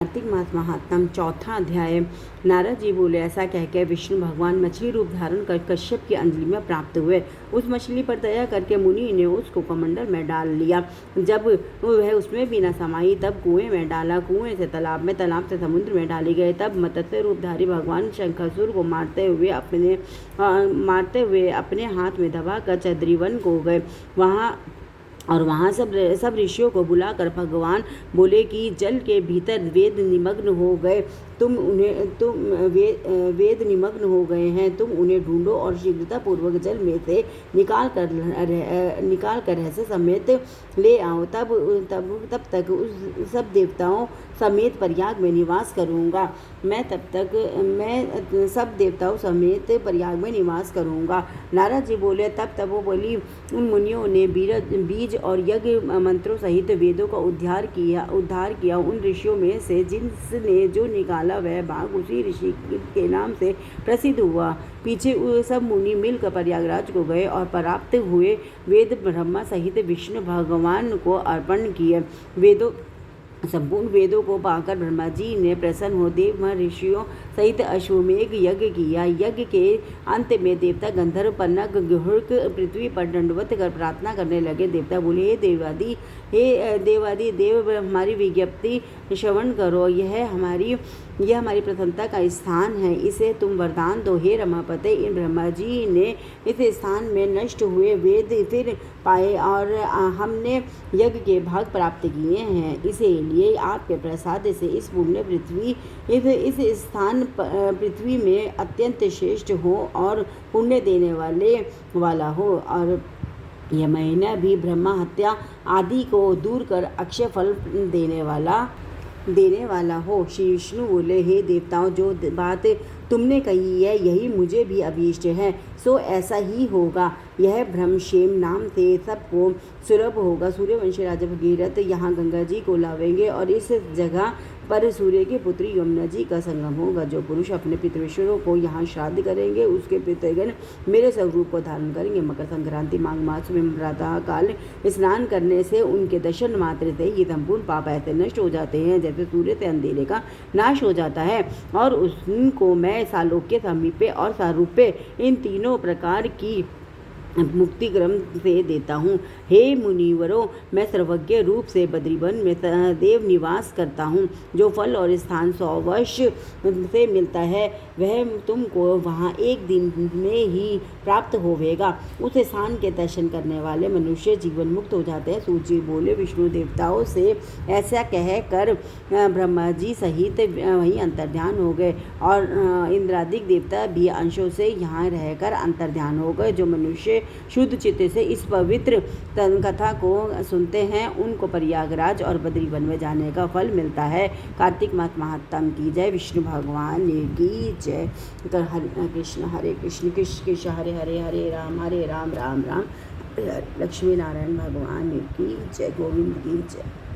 कार्तिक मास महात्म चौथा अध्याय। नारद जी बोले, ऐसा कहकर विष्णु भगवान मछली रूप धारण कर कश्यप की अंजलि में प्राप्त हुए। उस मछली पर दया करके मुनि ने उसको कमंडल में डाल लिया। जब वह उसमें भी न समाई तब कुएं में डाला, कुएं से तालाब में, तालाब से समुद्र में डाली गए। तब मत्स्य रूपधारी भगवान शंखासुर को मारते हुए अपने हाथ में दबाकर चंद्रीवन को गए। वहाँ सब ऋषियों को बुलाकर भगवान बोले कि जल के भीतर वेद निमग्न हो गए, वेद निमग्न हो गए हैं, तुम उन्हें ढूंढो और शीघ्रतापूर्वक जल में से निकाल कर रहस्य समेत ले आओ। तब तक उस सब देवताओं समेत प्रयाग में निवास करूँगा। मैं सब देवताओं समेत प्रयाग में निवास करूँगा। नारद जी बोले, तब वो बोली, उन मुनियों ने बीज और यज्ञ मंत्रों सहित वेदों का उद्धार किया। उन ऋषियों में से जिसने जो निकाला वह भाग उसी ऋषि के नाम से प्रसिद्ध हुआ। पीछे सब मुनि मिलकर प्रयागराज को गए और प्राप्त हुए वेद ब्रह्मा सहित विष्णु भगवान को अर्पण किए। संपूर्ण वेदों को पाकर ब्रह्मा जी ने प्रसन्न हो देव ऋषियों सहित अश्वमेघ यज्ञ किया। यज्ञ के अंत में देवता गंधर्व पन्नग गहुर्क पृथ्वी पर दंडवत कर प्रार्थना करने लगे। देवता बोले, हे देवादि देव, हमारी विज्ञप्ति श्रवण करो। यह हमारी प्रसन्नता का स्थान है, इसे तुम वरदान दो। हे रमापते, इन ब्रह्मा जी ने इस स्थान में नष्ट हुए वेद फिर पाए और हमने यज्ञ के भाग प्राप्त किए हैं। इसीलिए आपके प्रसाद से इस पुण्य इस स्थान पृथ्वी में अत्यंत श्रेष्ठ हो और पुण्य देने वाला हो, और यह महीना भी ब्रह्मा हत्या आदि को दूर कर अक्षय फल देने वाला हो। श्री विष्णु बोले, हे देवताओं, जो बात तुमने कही है यही मुझे भी अभीष्ट है, सो ऐसा ही होगा। यह ब्रह्मक्षेम नाम से सबको सुलभ होगा। सूर्यवंशी राजा भगीरथ यहाँ गंगा जी को लावेंगे और इस जगह पर सूर्य की पुत्री यमुना जी का संगम होगा। जो पुरुष अपने पितृश्वरों को यहाँ श्राद्ध करेंगे उसके पितृगण मेरे स्वरूप को धारण करेंगे। मकर संक्रांति माघ मास में प्रातः काल स्नान करने से उनके दर्शन मात्र से ही संपूर्ण पाप ऐसे नष्ट हो जाते हैं जैसे सूर्य से अंधेरे का नाश हो जाता है, और उनको मैं सालोक्य, समीपे और सारूप्य इन तीनों प्रकार की मुक्ति क्रम से देता हूँ। हे मुनिवरों, मैं सर्वज्ञ रूप से बद्रीवन में सदैव निवास करता हूँ। जो फल और स्थान 100 वर्ष से मिलता है वह तुमको वहाँ एक दिन में ही प्राप्त होवेगा। उस स्थान के दर्शन करने वाले मनुष्य जीवन मुक्त हो जाते हैं। सूर्य बोले, विष्णु देवताओं से ऐसा कह कर ब्रह्मा जी सहित वहीं अंतर्ध्यान हो गए, और इंद्रादिक देवता भी अंशों से यहाँ रहकर अंतर्ध्यान हो गए। जो मनुष्य शुद्ध चित्त से इस पवित्र कथा को सुनते हैं उनको प्रयागराज और बद्रीवन में जाने का फल मिलता है। कार्तिक मास महात्म की जय। विष्णु भगवान की जय। हरे कृष्ण कृष्ण हरे हरे, हरे राम राम राम हरे हरे। लक्ष्मी नारायण भगवान की जय। गोविंद की जय।